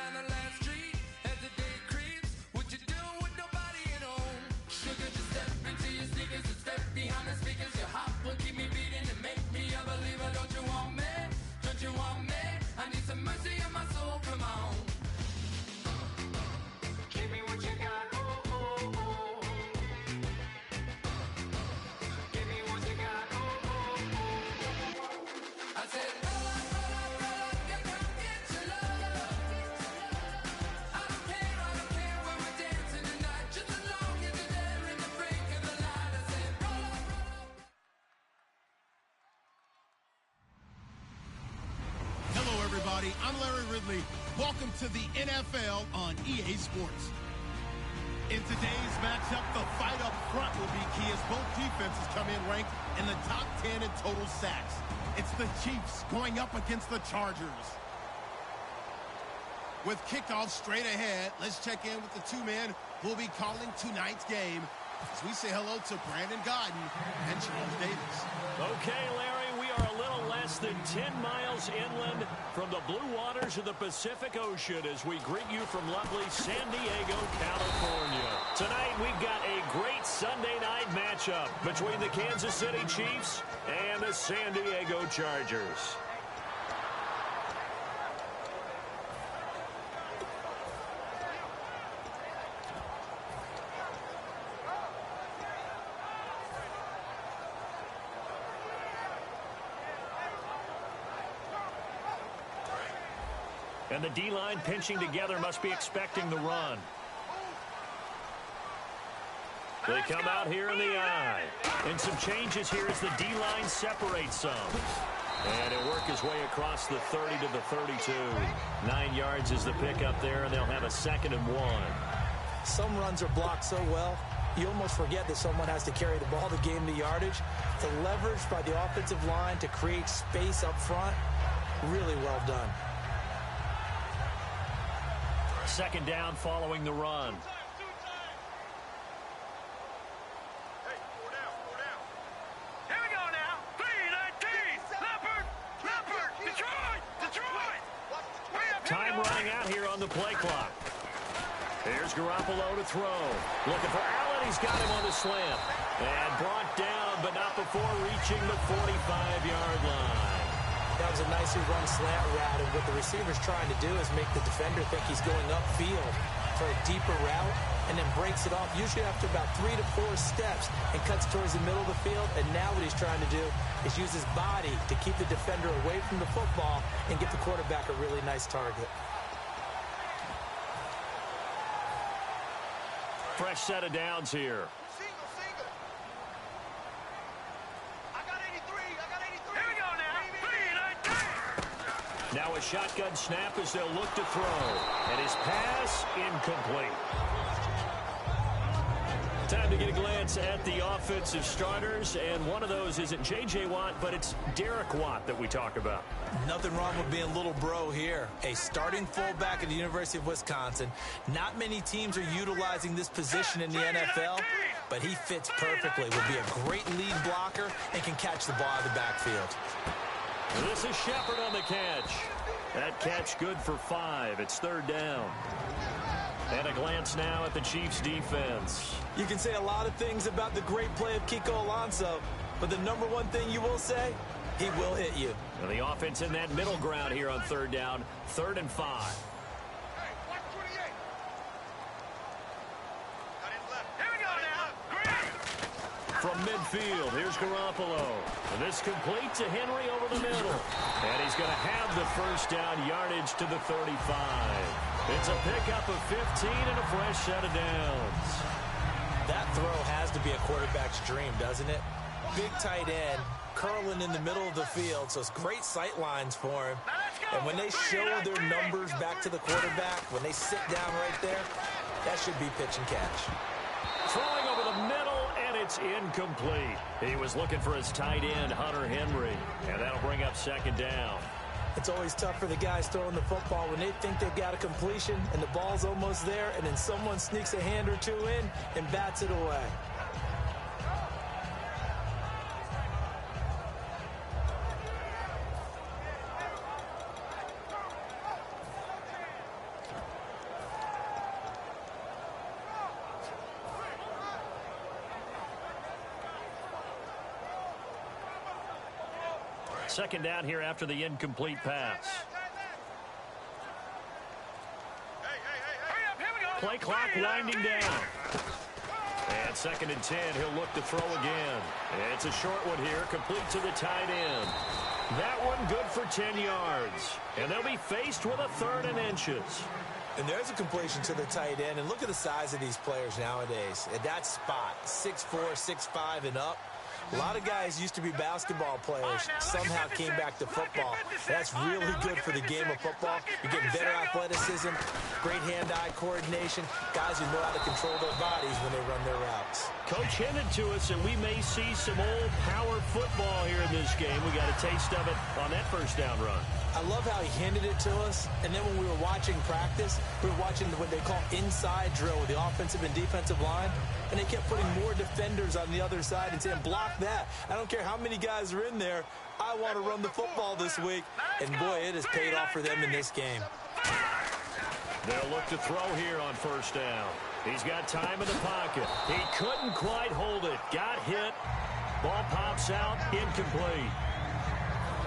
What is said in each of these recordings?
down the last street as the day creeps. What you doing with nobody at home? Sugar, just step into your sneakers and step behind the speakers. Your heart will keep me beating and make me a believer. Don't you want me? Don't you want me? I need some mercy on my soul, come on. Give me what you got, oh, oh, oh. Give me what you got, oh, oh, oh. I said, roll up, you come get your love. I don't care when we're dancing tonight. Just as long as you're there in the break of the light. I said, roll up. Hello, everybody. I'm Larry Ridley. Welcome to the NFL on EA Sports. In today's matchup, the fight up front will be key as both defenses come in ranked in the top 10 in total sacks. It's the Chiefs going up against the Chargers. With kickoff straight ahead, let's check in with the two men who will be calling tonight's game as we say hello to Brandon Godden and Charles Davis. Okay, Larry, we are a little less than 10 miles inland from the blue waters of the Pacific Ocean as we greet you from lovely San Diego, California. Tonight, we've got a great Sunday night matchup between the Kansas City Chiefs and the San Diego Chargers. And the D-line pinching together must be expecting the run. They come out here in the eye. And some changes here as the D-line separates some. And he'll work his way across the 30 to the 32. 9 yards is the pickup there, and they'll have a 2nd and 1. Some runs are blocked so well, you almost forget that someone has to carry the ball to gain the yardage. The leverage by the offensive line to create space up front, really well done. 2nd down following the run. Time running out here on the play clock. Here's Garoppolo to throw. Looking for Allen. He's got him on the slant. And brought down, but not before reaching the 45-yard line. That was a nicely run slant route, and what the receiver's trying to do is make the defender think he's going upfield for a deeper route, and then breaks it off, usually after about 3 to 4 steps, and cuts towards the middle of the field. And now what he's trying to do is use his body to keep the defender away from the football and get the quarterback a really nice target. Fresh set of downs here. Now a shotgun snap as they'll look to throw. And his pass incomplete. Time to get a glance at the offensive starters. And one of those isn't J.J. Watt, but it's Derek Watt that we talk about. Nothing wrong with being little bro here. A starting fullback at the University of Wisconsin. Not many teams are utilizing this position in the NFL, but he fits perfectly. Will be a great lead blocker and can catch the ball out of the backfield. This is Shepard on the catch. That catch good for 5. It's 3rd down. And a glance now at the Chiefs' defense. You can say a lot of things about the great play of Kiko Alonso, but the number one thing you will say, he will hit you. And the offense in that middle ground here on 3rd down, 3rd and 5. From midfield, here's Garoppolo. And this complete to Henry over the middle. And he's going to have the 1st down yardage to the 35. It's a pickup of 15 and a fresh set of downs. That throw has to be a quarterback's dream, doesn't it? Big tight end, curling in the middle of the field, so it's great sight lines for him. And when they show their numbers back to the quarterback, when they sit down right there, that should be pitch and catch. Throwing over the middle, and it's incomplete. He was looking for his tight end, Hunter Henry, and that'll bring up 2nd down. It's always tough for the guys throwing the football when they think they've got a completion and the ball's almost there, and then someone sneaks a hand or two in and bats it away. Second down here after the incomplete pass. Play clock winding down. And 2nd and 10, he'll look to throw again. It's a short one here, complete to the tight end. That one good for 10 yards. And they'll be faced with a 3rd and inches. And there's a completion to the tight end. And look at the size of these players nowadays. At that spot, 6'4", 6'5", and up. A lot of guys used to be basketball players, somehow came back to football. That's really good for the game of football. You're getting better athleticism, great hand-eye coordination, guys who know how to control their bodies when they run their routes. Coach hinted to us that we may see some old power football here in this game. We got a taste of it on that first down run. I love how he hinted it to us, and then when we were watching practice, we were watching what they call inside drill with the offensive and defensive line, and they kept putting more defenders on the other side and saying, block that. I don't care how many guys are in there. I want to run the football this week. And, boy, it has paid off for them in this game. They'll look to throw here on first down. He's got time in the pocket. He couldn't quite hold it. Got hit. Ball pops out. Incomplete.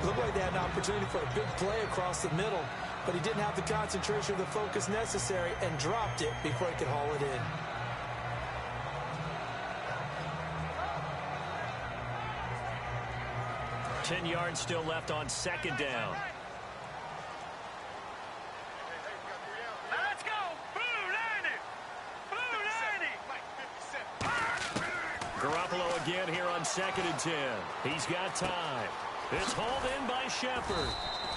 Looked like they had an opportunity for a big play across the middle, but he didn't have the concentration or the focus necessary and dropped it before he could haul it in. Ten yards still left on 2nd down. Let's go! Blue 90! Blue 90! Garoppolo again here on 2nd and 10. He's got time. It's hauled in by Shepard.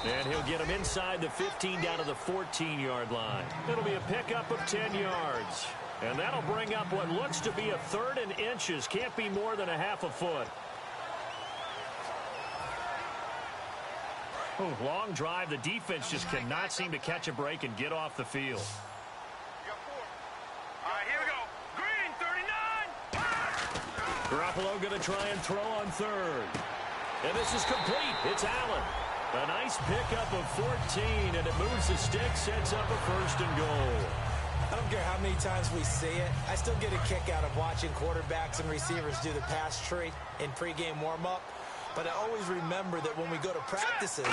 And he'll get him inside the 15 down to the 14-yard line. It'll be a pickup of 10 yards. And that'll bring up what looks to be a 3rd and inches. Can't be more than a half a foot. Oh, long drive. The defense just cannot seem to catch a break and get off the field. All right, here we go. Green, 39! Garoppolo going to try and throw on 3rd. And this is complete. It's Allen. A nice pickup of 14, and it moves the stick, sets up a 1st and goal. I don't care how many times we see it. I still get a kick out of watching quarterbacks and receivers do the pass tree in pregame warm-up. But I always remember that when we go to practices,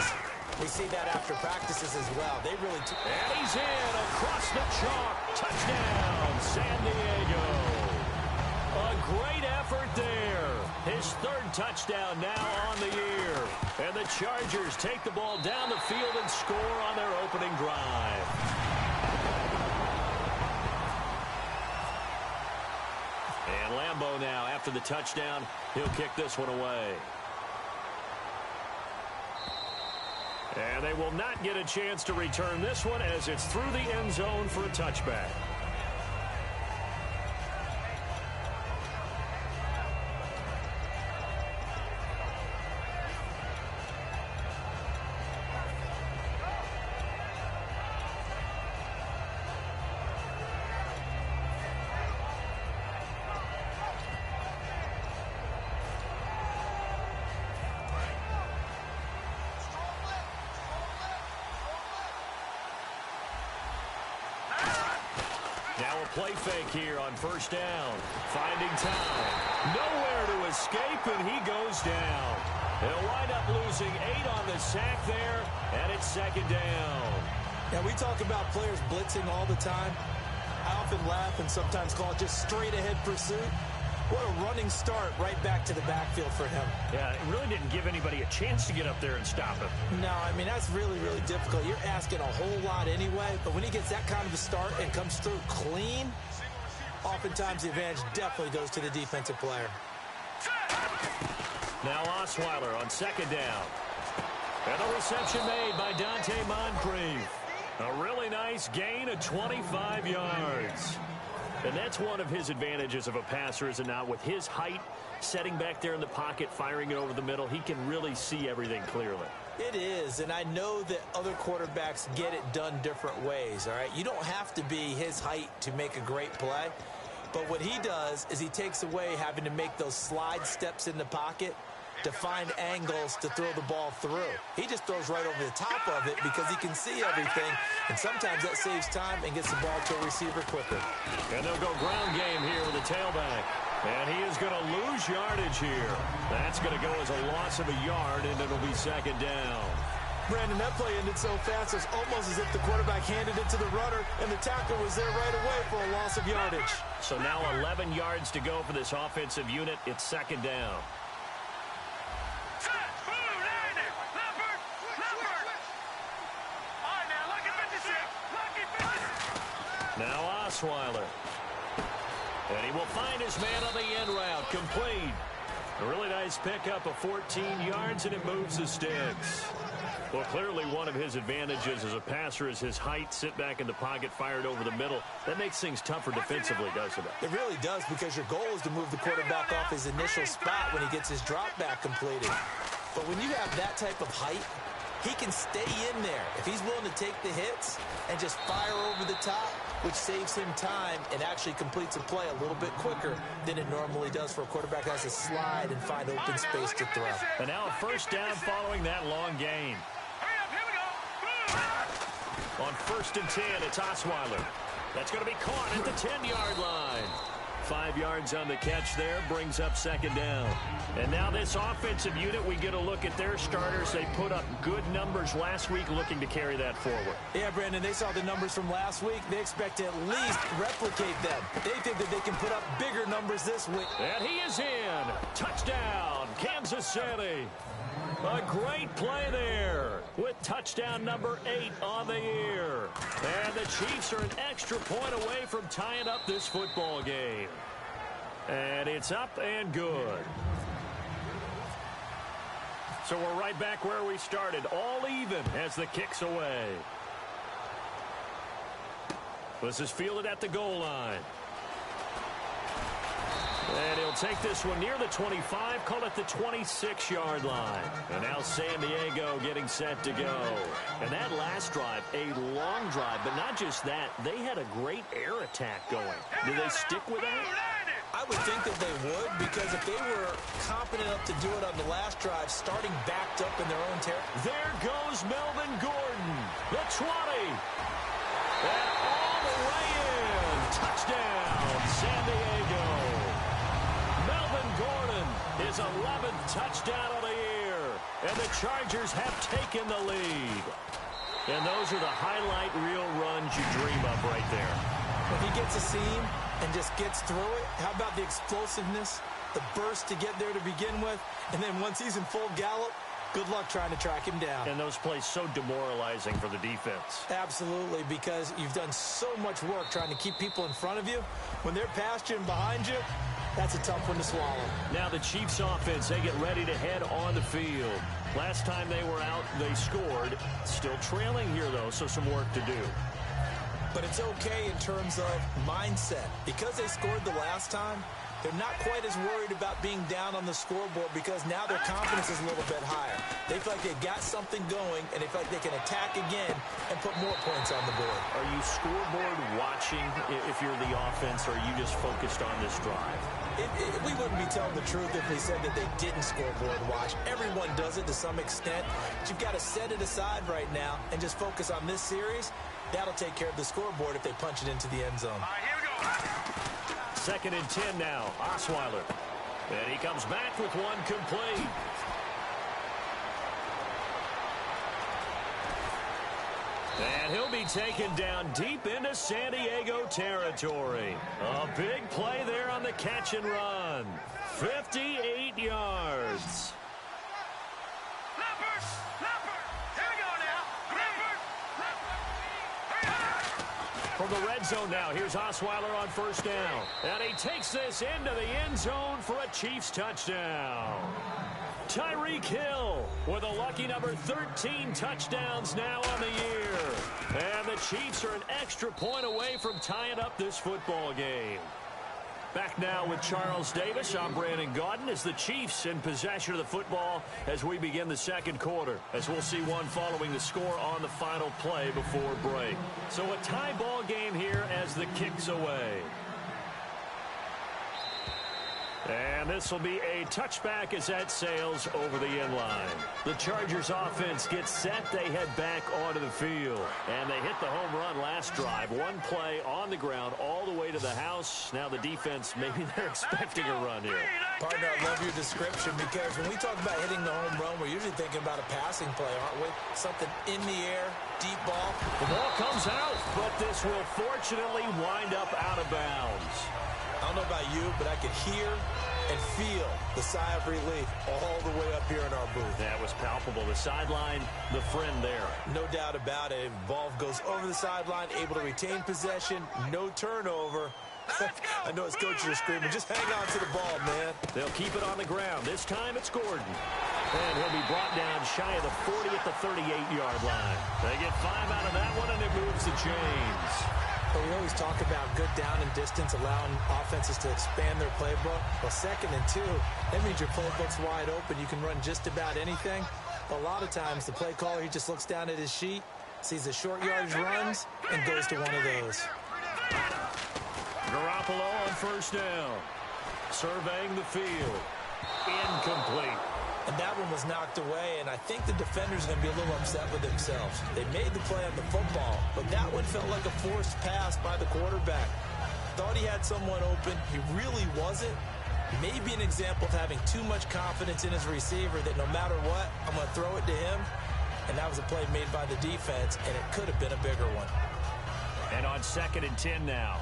we see that after practices as well. They really do. And he's in across the chalk. Touchdown, San Diego. A great effort there. His 3rd touchdown now on the year. And the Chargers take the ball down the field and score on their opening drive. And Lambeau now, after the touchdown, he'll kick this one away. And they will not get a chance to return this one as it's through the end zone for a touchback. Now a play fake here on first down. Finding time. Nowhere to escape, and he goes down. They'll wind up losing 8 on the sack there, and it's 2nd down. Yeah, we talk about players blitzing all the time. I often laugh and sometimes call it just straight-ahead pursuit. What a running start right back to the backfield for him. Yeah, it really didn't give anybody a chance to get up there and stop him. No, I mean, that's really, really difficult. You're asking a whole lot anyway, but when he gets that kind of a start and comes through clean, oftentimes the advantage definitely goes to the defensive player. Now Osweiler on 2nd down. And the reception made by Dante Moncrief. A really nice gain of 25 yards. And that's one of his advantages of a passer, is it not? With his height, setting back there in the pocket, firing it over the middle, he can really see everything clearly. It is, and I know that other quarterbacks get it done different ways, all right? You don't have to be his height to make a great play. But what he does is he takes away having to make those slide steps in the pocket to find angles to throw the ball through. He just throws right over the top of it because he can see everything, and sometimes that saves time and gets the ball to a receiver quicker. And they'll go ground game here with the tailback. And he is going to lose yardage here. That's going to go as a loss of a yard, and it'll be second down. Brandon, that play ended so fast, it's almost as if the quarterback handed it to the runner, and the tackle was there right away for a loss of yardage. So now 11 yards to go for this offensive unit. It's second down. Now Osweiler. And he will find his man on the end route. Complete. A really nice pickup of 14 yards, and it moves the sticks. Well, clearly one of his advantages as a passer is his height. Sit back in the pocket, fired over the middle. That makes things tougher defensively, doesn't it? It really does, because your goal is to move the quarterback off his initial spot when he gets his drop back completed. But when you have that type of height, he can stay in there if he's willing to take the hits and just fire over the top, which saves him time and actually completes a play a little bit quicker than it normally does for a quarterback that has to slide and find open space to throw. And now a first down following that long gain. On 1st and 10, it's Osweiler. That's going to be caught at the 10-yard line. 5 yards on the catch there, brings up second down. And now this offensive unit, we get a look at their starters. They put up good numbers last week, looking to carry that forward. Yeah, Brandon, they saw the numbers from last week. They expect to at least replicate them. They think that they can put up bigger numbers this week. And he is in. Touchdown, Kansas City. A great play there with touchdown number 8 on the year. And the Chiefs are an extra point away from tying up this football game. And it's up and good. So we're right back where we started, all even as the kick's away. This is fielded at the goal line. And he'll take this one near the 25, call it the 26-yard line. And now San Diego getting set to go. And that last drive, a long drive, but not just that, they had a great air attack going. Do they stick with that? I would think that they would, because if they were competent enough to do it on the last drive, starting backed up in their own territory. There goes Melvin Gordon, the 20. And all the way in. Touchdown, San Diego. Melvin Gordon, his 11th touchdown of the year. And the Chargers have taken the lead. And those are the highlight reel runs you dream of right there. If he gets a seam and just gets through it, how about the explosiveness, the burst to get there to begin with, and then once he's in full gallop, good luck trying to track him down. And those plays so demoralizing for the defense. Absolutely, because you've done so much work trying to keep people in front of you. When they're past you and behind you, that's a tough one to swallow. Now the Chiefs offense, they get ready to head on the field. Last time they were out, they scored. Still trailing here, though, so some work to do. But it's okay in terms of mindset. Because they scored the last time, they're not quite as worried about being down on the scoreboard, because now their confidence is a little bit higher. They feel like they've got something going, and they feel like they can attack again and put more points on the board. Are you scoreboard watching if you're the offense, or are you just focused on this drive? We wouldn't be telling the truth if we said that they didn't scoreboard watch. Everyone does it to some extent. But you've got to set it aside right now and just focus on this series. That'll take care of the scoreboard if they punch it into the end zone. All right, here we go. 2nd and 10 now. Osweiler. And he comes back with one complete. And he'll be taken down deep into San Diego territory. A big play there on the catch and run. 58 yards. From the red zone now, here's Osweiler on 1st down. And he takes this into the end zone for a Chiefs touchdown. Tyreek Hill with a lucky number 13 touchdowns now on the year. And the Chiefs are an extra point away from tying up this football game. Back now with Charles Davis. I'm Brandon Gaudin as the Chiefs in possession of the football as we begin the second quarter. As we'll see one following the score on the final play before break. So a tie ball game here as the kick's away. And this will be a touchback as that sails over the end line. The Chargers offense gets set. They head back onto the field. And they hit the home run last drive. One play on the ground all the way to the house. Now the defense, maybe they're expecting a run here. Partner, I love your description because when we talk about hitting the home run, we're usually thinking about a passing play, aren't we? Something in the air, deep ball. The ball comes out, but this will fortunately wind up out of bounds. I don't know about you, but I could hear and feel the sigh of relief all the way up here in our booth. That was palpable. The sideline, the friend there. No doubt about it. Ball goes over the sideline, able to retain possession, no turnover. I know his coaches are screaming, just hang on to the ball, man. They'll keep it on the ground. This time it's Gordon. And he'll be brought down shy of the 40 at the 38-yard line. They get 5 out of that one, and it moves the chains. But we always talk about good down and distance, allowing offenses to expand their playbook. Well, 2nd and 2, that means your playbook's wide open. You can run just about anything. But a lot of times, the play caller, he just looks down at his sheet, sees the short yardage runs, and goes to one of those. Garoppolo on first down. Surveying the field. Incomplete. And that one was knocked away, and I think the defenders are going to be a little upset with themselves. They made the play on the football, but that one felt like a forced pass by the quarterback. Thought he had someone open. He really wasn't. Maybe an example of having too much confidence in his receiver that no matter what, I'm going to throw it to him. And that was a play made by the defense, and it could have been a bigger one. And on 2nd and 10 now.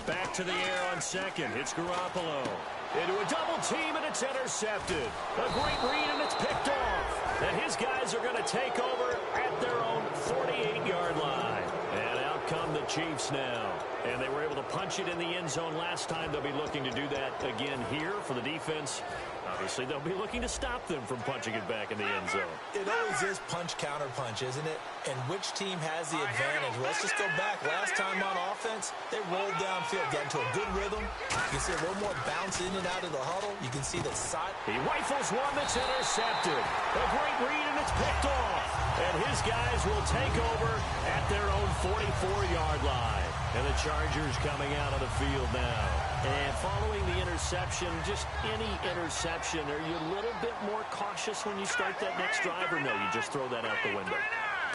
Back to the air on 2nd. It's Garoppolo. Into a double team, and it's intercepted. A great read, and it's picked off. And his guys are going to take over at their own 48-yard line. And out come the Chiefs now. And they were able to punch it in the end zone last time. They'll be looking to do that again here for the defense. Obviously, they'll be looking to stop them from punching it back in the end zone. It always is punch-counter-punch, isn't it? And which team has the advantage? Well, let's just go back. Last time on offense, they rolled downfield, got into a good rhythm. You can see a little more bounce in and out of the huddle. You can see that side. He rifles one that's intercepted. A great read, and it's picked off. And his guys will take over at their own 44-yard line. And the Chargers coming out on the field now. And following the interception, just any interception, are you a little bit more cautious when you start that next drive, or no, you just throw that out the window?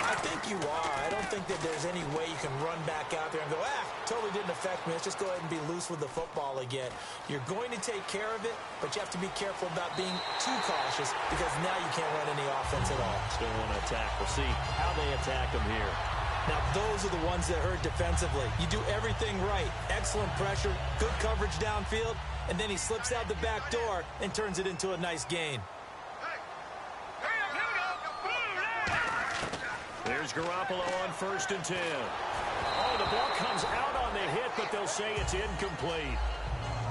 I think you are. I don't think that there's any way you can run back out there and go, totally didn't affect me. Let's just go ahead and be loose with the football again. You're going to take care of it, but you have to be careful about being too cautious because now you can't run any offense at all. Still want to attack. We'll see how they attack them here. Now, those are the ones that hurt defensively. You do everything right. Excellent pressure, good coverage downfield, and then he slips out the back door and turns it into a nice gain. There's Garoppolo on 1st and 10. Oh, the ball comes out on the hit, but they'll say it's incomplete.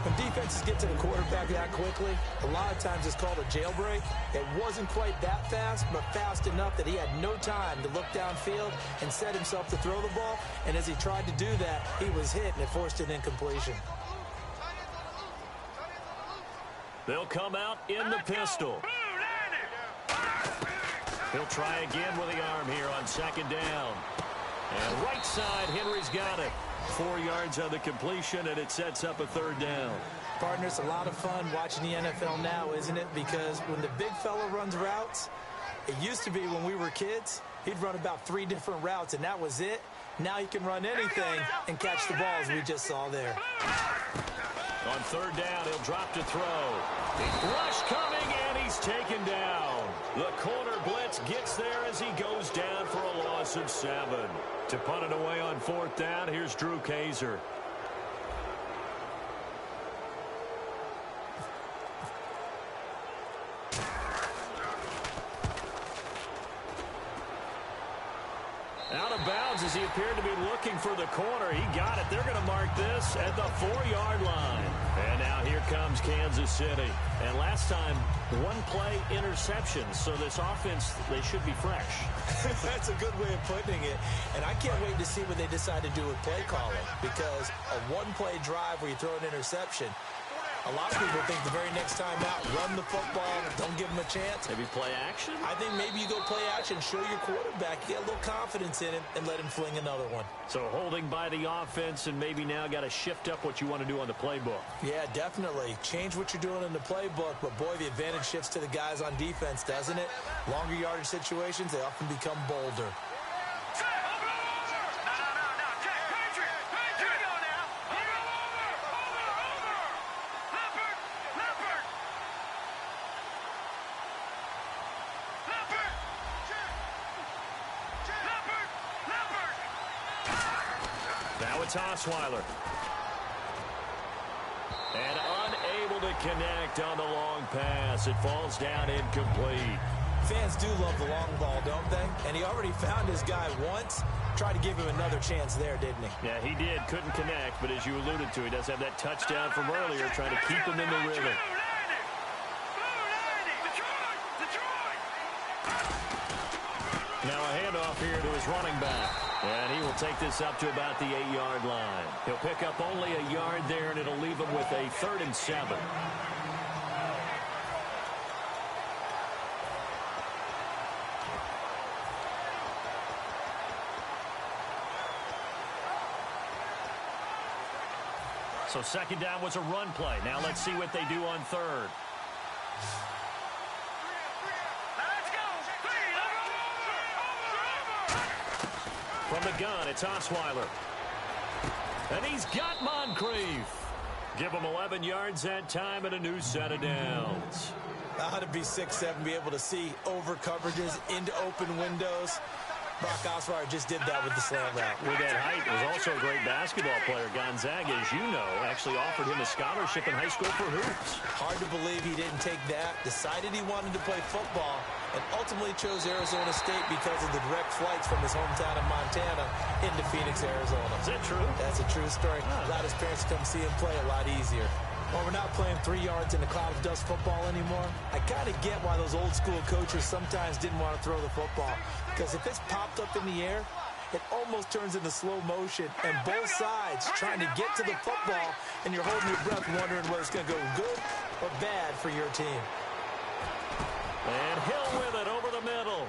When defenses get to the quarterback that quickly, a lot of times it's called a jailbreak. It wasn't quite that fast, but fast enough that he had no time to look downfield and set himself to throw the ball. And as he tried to do that, he was hit, and it forced an incompletion. They'll come out in the pistol. He'll try again with the arm here on 2nd down. And right side, Henry's got it. 4 yards on the completion, and it sets up a 3rd down. Partner, it's a lot of fun watching the NFL now, isn't it? Because when the big fella runs routes, it used to be when we were kids, he'd run about 3 different routes, and that was it. Now he can run anything and catch the balls we just saw there. On 3rd down, he'll drop to throw. Rush coming, and he's taken down. The corner blitz gets there as he goes down for a loss of 7. To punt it away on 4th down, here's Drew Kaiser. Out of bounds as he appeared to be looking for the corner. He got it. They're going to mark this at the 4-yard line. And now here comes Kansas City. And last time, 1-play interception. So this offense, they should be fresh. That's a good way of putting it. And I can't wait to see what they decide to do with play calling. Because a 1-play drive where you throw an interception, a lot of people think the very next time out, run the football, don't give them a chance. Maybe play action? I think maybe you go play action, show your quarterback, get a little confidence in him, and let him fling another one. So holding by the offense, and maybe now got to shift up what you want to do on the playbook. Yeah, definitely. Change what you're doing in the playbook, but boy, the advantage shifts to the guys on defense, doesn't it? Longer yardage situations, they often become bolder. Now it's Osweiler. And unable to connect on the long pass. It falls down incomplete. Fans do love the long ball, don't they? And he already found his guy once. Tried to give him another chance there, didn't he? Yeah, he did. Couldn't connect, but as you alluded to, he does have that touchdown from earlier, trying to keep him in the rhythm. Now a handoff here to his running back. And he will take this up to about the 8-yard line. He'll pick up only a yard there, and it'll leave him with a 3rd and 7. So 2nd down was a run play. Now let's see what they do on 3rd. From the gun, it's Osweiler. And he's got Moncrief. Give him 11 yards that time and a new set of downs. How to be 6'7", be able to see over coverages into open windows. Brock Osweiler just did that with the slant route. With that height, was also a great basketball player. Gonzaga, as you know, actually offered him a scholarship in high school for hoops. Hard to believe he didn't take that, decided he wanted to play football, and ultimately chose Arizona State because of the direct flights from his hometown of Montana into Phoenix, Arizona. Is that true? That's a true story. Allowed his parents to come see him play a lot easier. Well, we're not playing 3 yards in a cloud of dust football anymore. I kind of get why those old school coaches sometimes didn't want to throw the football. Because if it's popped up in the air, it almost turns into slow motion. And both sides trying to get to the football, and you're holding your breath wondering whether it's going to go good or bad for your team. And Hill with it over the middle.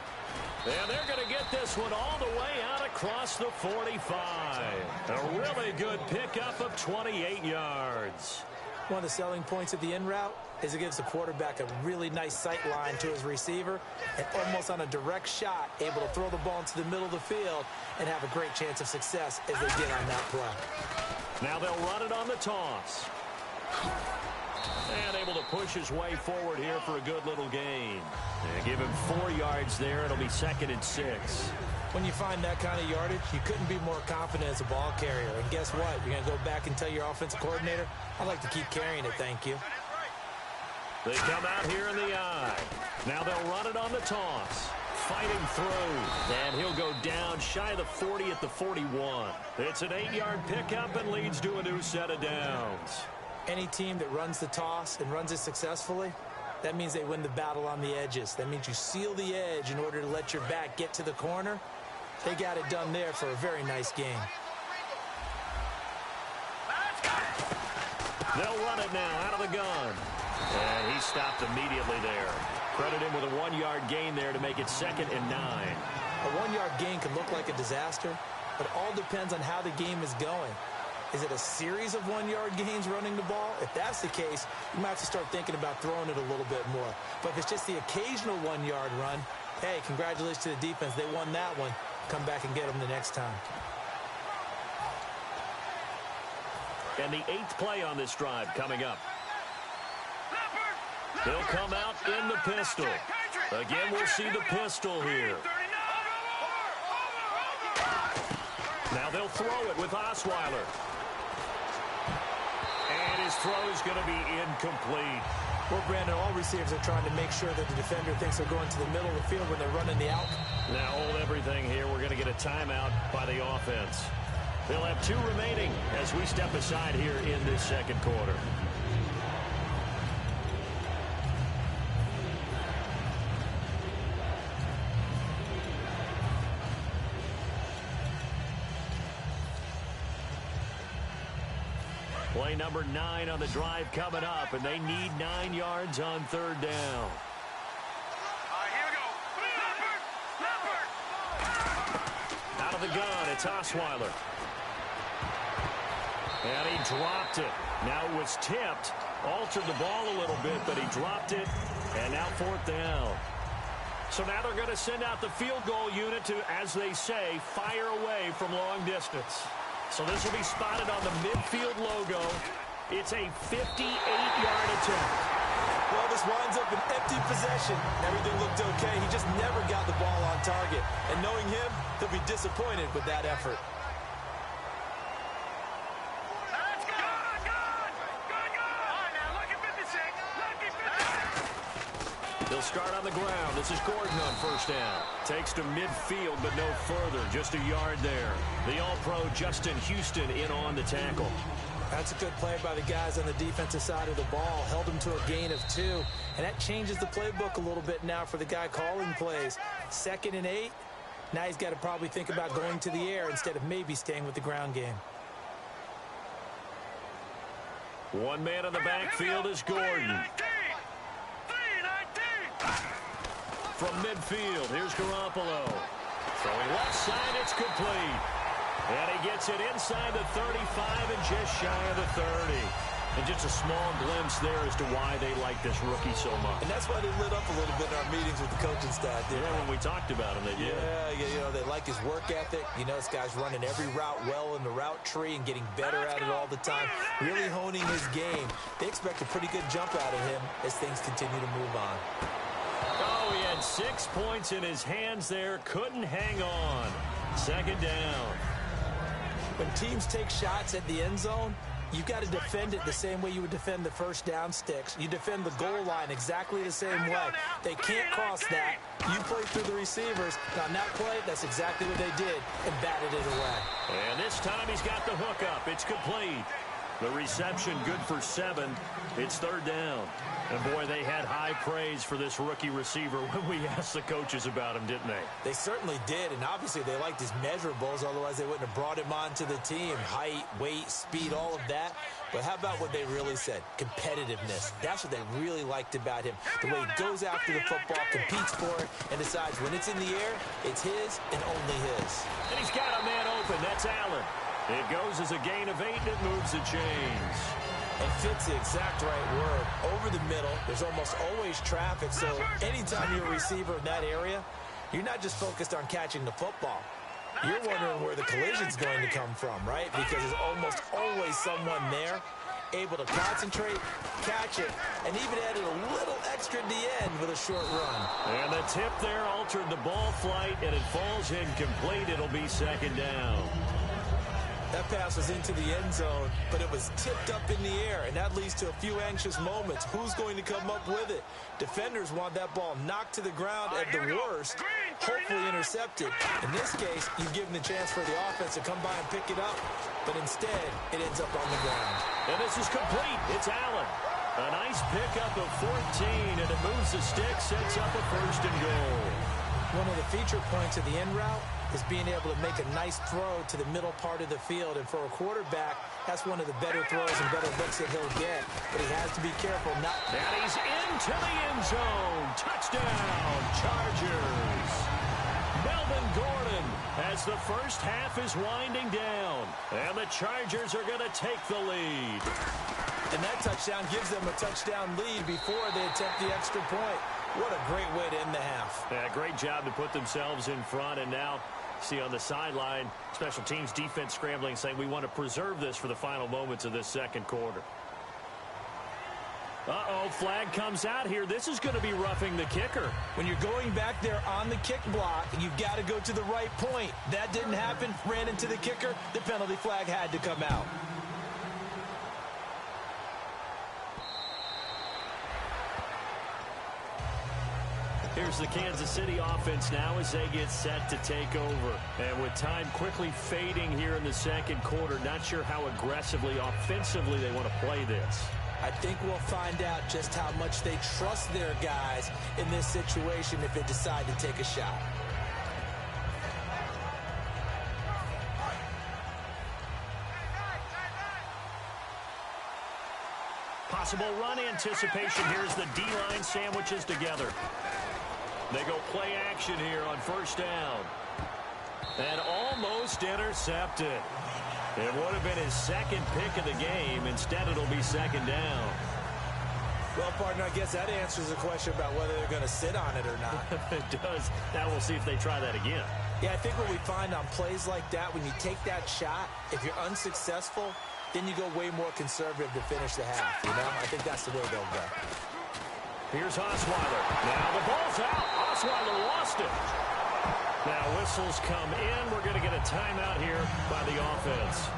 And they're going to get this one all the way out across the 45. A really good pickup of 28 yards. One of the selling points of the in route is it gives the quarterback a really nice sight line to his receiver and almost on a direct shot able to throw the ball into the middle of the field and have a great chance of success as they did on that play. Now they'll run it on the toss. And able to push his way forward here for a good little gain. And give him 4 yards there. It'll be 2nd and 6. When you find that kind of yardage, you couldn't be more confident as a ball carrier. And guess what? You're going to go back and tell your offensive coordinator, I'd like to keep carrying it, thank you. They come out here in the eye. Now they'll run it on the toss. Fighting through. And he'll go down shy of the 40 at the 41. It's an 8-yard pickup and leads to a new set of downs. Any team that runs the toss and runs it successfully, that means they win the battle on the edges. That means you seal the edge in order to let your back get to the corner. They got it done there for a very nice game. They'll run it now out of the gun. And he stopped immediately there. Credit him with a 1-yard gain there to make it 2nd and 9. A 1-yard gain can look like a disaster, but it all depends on how the game is going. Is it a series of 1-yard gains running the ball? If that's the case, you might have to start thinking about throwing it a little bit more. But if it's just the occasional 1-yard run, hey, congratulations to the defense. They won that one. Come back and get them the next time. And the 8th play on this drive coming up. They'll come out in the pistol. Again, we'll see the pistol here. Now they'll throw it with Osweiler. And his throw is going to be incomplete. Well, Brandon, all receivers are trying to make sure that the defender thinks they're going to the middle of the field when they're running the out. Now hold everything here. We're going to get a timeout by the offense. They'll have 2 remaining as we step aside here in this 2nd quarter. Play number 9 on the drive coming up, and they need 9 yards on 3rd down. it's Osweiler. And he dropped it. Now it was tipped. Altered the ball a little bit, but he dropped it. And now 4th down. So now they're going to send out the field goal unit to, as they say, fire away from long distance. So this will be spotted on the midfield logo. It's a 58-yard attempt. Well, this winds up an empty possession. Everything looked okay. He just never got the ball on target. And knowing him, he'll be disappointed with that effort. They'll start on the ground. This is Gordon on 1st down. Takes to midfield, but no further. Just a yard there. The All-Pro Justin Houston in on the tackle. That's a good play by the guys on the defensive side of the ball. Held him to a gain of 2. And that changes the playbook a little bit now for the guy calling plays. 2nd and 8. Now he's got to probably think about going to the air instead of maybe staying with the ground game. One man in the backfield is Gordon. From midfield, here's Garoppolo. Throwing left side, it's complete. And he gets it inside the 35 and just shy of the 30. And just a small glimpse there as to why they like this rookie so much. And that's why they lit up a little bit in our meetings with the coaching staff. Yeah, when we talked about him, they did. Yeah, you know, they like his work ethic. You know, this guy's running every route well in the route tree and getting better at it all the time. Really honing his game. They expect a pretty good jump out of him as things continue to move on. Oh, he had 6 points in his hands there. Couldn't hang on. 2nd down. When teams take shots at the end zone, you've got to defend it the same way you would defend the first down sticks. You defend the goal line exactly the same way. They can't cross that. You play through the receivers. On that play, that's exactly what they did and batted it away. And this time he's got the hook up. It's complete. The reception good for 7. It's 3rd down. And, boy, they had high praise for this rookie receiver when we asked the coaches about him, didn't they? They certainly did, and obviously they liked his measurables, otherwise they wouldn't have brought him onto the team. Height, weight, speed, all of that. But how about what they really said? Competitiveness. That's what they really liked about him. The way he goes after the football, competes for it, and decides when it's in the air, it's his and only his. And he's got a man open. That's Allen. It goes as a gain of 8, and it moves the chains. And fits the exact right word. Over the middle, there's almost always traffic, so anytime you're a receiver in that area, you're not just focused on catching the football. You're wondering where the collision's going to come from, right? Because there's almost always someone there able to concentrate, catch it, and even added a little extra at the end with a short run. And the tip there altered the ball flight, and it falls incomplete. It'll be 2nd down. That pass was into the end zone, but it was tipped up in the air, and that leads to a few anxious moments. Who's going to come up with it? Defenders want that ball knocked to the ground at the worst, hopefully intercepted. In this case, you give them the chance for the offense to come by and pick it up, but instead, it ends up on the ground. And this is complete. It's Allen. A nice pickup of 14, and it moves the stick, sets up a 1st and goal. One of the feature points of the end route is being able to make a nice throw to the middle part of the field. And for a quarterback, that's one of the better throws and better looks that he'll get. But he has to be careful not. And he's into the end zone. Touchdown, Chargers. Melvin Gordon as the first half is winding down. And the Chargers are going to take the lead. And that touchdown gives them a touchdown lead before they attempt the extra point. What a great way to end the half. Yeah, great job to put themselves in front. And now, see on the sideline, special teams defense scrambling, saying we want to preserve this for the final moments of this 2nd quarter. Uh-oh, flag comes out here. This is going to be roughing the kicker. When you're going back there on the kick block, you've got to go to the right point. That didn't happen. Ran into the kicker. The penalty flag had to come out. Here's the Kansas City offense now as they get set to take over. And with time quickly fading here in the 2nd quarter, not sure how aggressively, offensively they want to play this. I think we'll find out just how much they trust their guys in this situation if they decide to take a shot. Possible run anticipation. Here's the D-line sandwiches together. They go play action here on 1st down. And almost intercepted. It would have been his second pick of the game. Instead, it'll be second down. Well, partner, I guess that answers the question about whether they're going to sit on it or not. It does. Now we'll see if they try that again. Yeah, I think what we find on plays like that, when you take that shot, if you're unsuccessful, then you go way more conservative to finish the half, you know? I think that's the way they'll go. Here's Osweiler. Now the ball's out. Osweiler lost it. Now whistles come in. We're going to get a timeout here by the offense.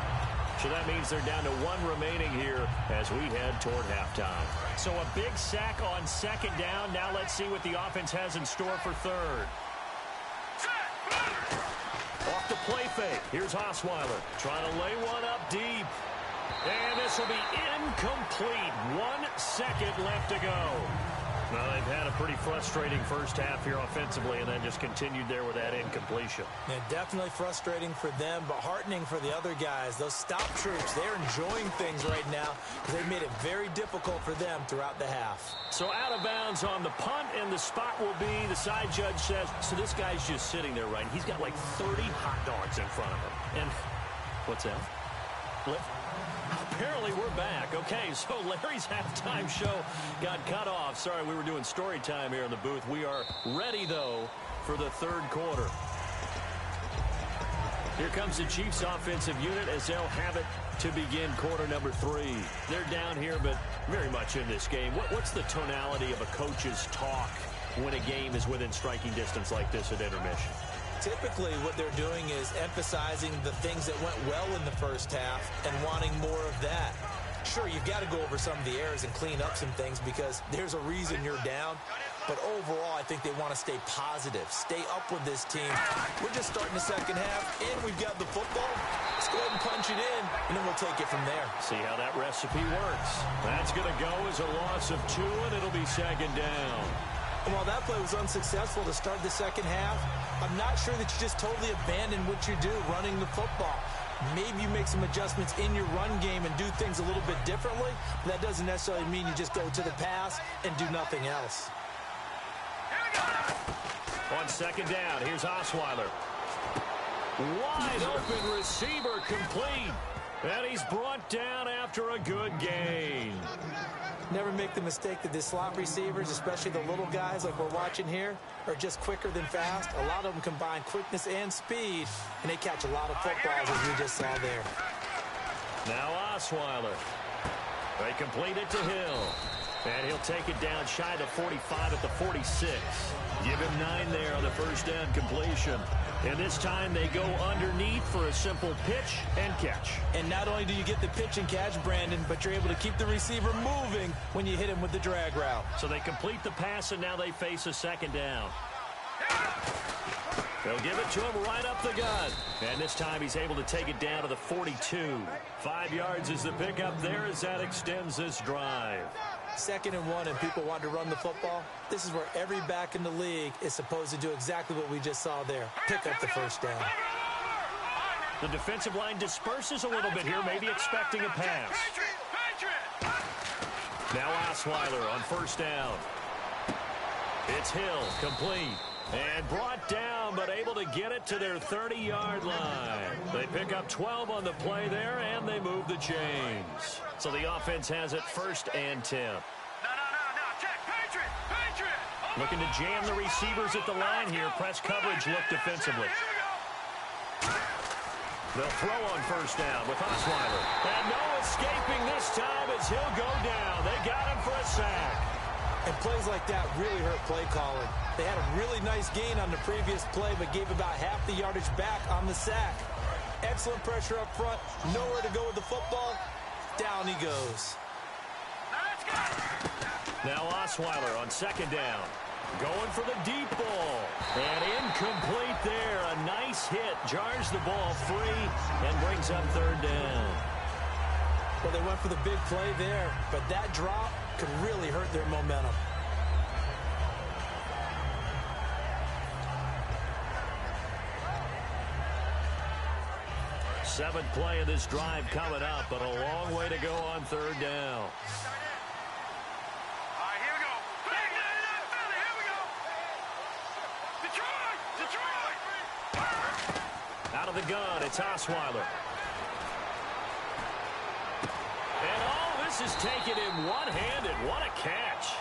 So that means they're down to one remaining here as we head toward halftime. So a big sack on second down. Now let's see what the offense has in store for third. Off the play fake. Here's Osweiler trying to lay one up deep. And this will be incomplete. 1 second left to go. Now, they've had a pretty frustrating first half here offensively, and then just continued there with that incompletion. Yeah, definitely frustrating for them, but heartening for the other guys. Those stop troops, they're enjoying things right now because they've made it very difficult for them throughout the half. So out of bounds on the punt, and the spot will be, the side judge says, so this guy's just sitting there, right? He's got like 30 hot dogs in front of him. And what's that? Apparently we're back. Okay, so Larry's halftime show got cut off. Sorry, we were doing story time here in the booth. We are ready, though, for the third quarter. Here comes the Chiefs offensive unit as they'll have it to begin quarter number 3. They're down here, but very much in this game. What's the tonality of a coach's talk when a game is within striking distance like this at intermission? Typically, what they're doing is emphasizing the things that went well in the first half and wanting more of that. Sure, you've got to go over some of the errors and clean up some things because there's a reason you're down. But overall, I think they want to stay positive, stay up with this team. We're just starting the second half, and we've got the football. Let's go ahead and punch it in, and then we'll take it from there. See how that recipe works. That's going to go as a loss of 2, and it'll be second down. And while that play was unsuccessful to start the second half, I'm not sure that you just totally abandon what you do running the football. Maybe you make some adjustments in your run game and do things a little bit differently. But that doesn't necessarily mean you just go to the pass and do nothing else. On second down, here's Osweiler. Wide open receiver complete. And he's brought down after a good gain. Never make the mistake that the slot receivers, especially the little guys like we're watching here, are just quicker than fast. A lot of them combine quickness and speed, and they catch a lot of footballs as we just saw there. Now Osweiler. They complete it to Hill. And he'll take it down shy to 45 at the 46. Give him 9 there on the first down completion. And this time they go underneath for a simple pitch and catch. And not only do you get the pitch and catch, Brandon, but you're able to keep the receiver moving when you hit him with the drag route. So they complete the pass, and now they face a second down. They'll give it to him right up the gut. And this time he's able to take it down to the 42. 5 yards is the pickup there as that extends this drive. 2nd and 1, and people want to run the football. This is where every back in the league is supposed to do exactly what we just saw there. Pick up the first down. The defensive line disperses a little bit here, maybe expecting a pass. Now Osweiler on first down. It's Hill, complete. And brought down, but able to get it to their 30-yard line. They pick up 12 on the play there, and they move the chains. So the offense has it 1st and 10. Looking to jam the receivers at the line here. Press coverage look defensively. They'll throw on first down with Osweiler. And no escaping this time as he'll go down. They got him for a sack. And plays like that really hurt play calling. They had a really nice gain on the previous play, but gave about half the yardage back on the sack. Excellent pressure up front. Nowhere to go with the football. Down he goes. Now Osweiler on second down. Going for the deep ball. And incomplete there. A nice hit. Jars the ball free and brings up 3rd down. Well, they went for the big play there, but that drop could really hurt their momentum. Seventh play of this drive coming up, but a long way to go on 3rd down. Out of the gun, it's Osweiler. And this is taken in one-handed. What a catch.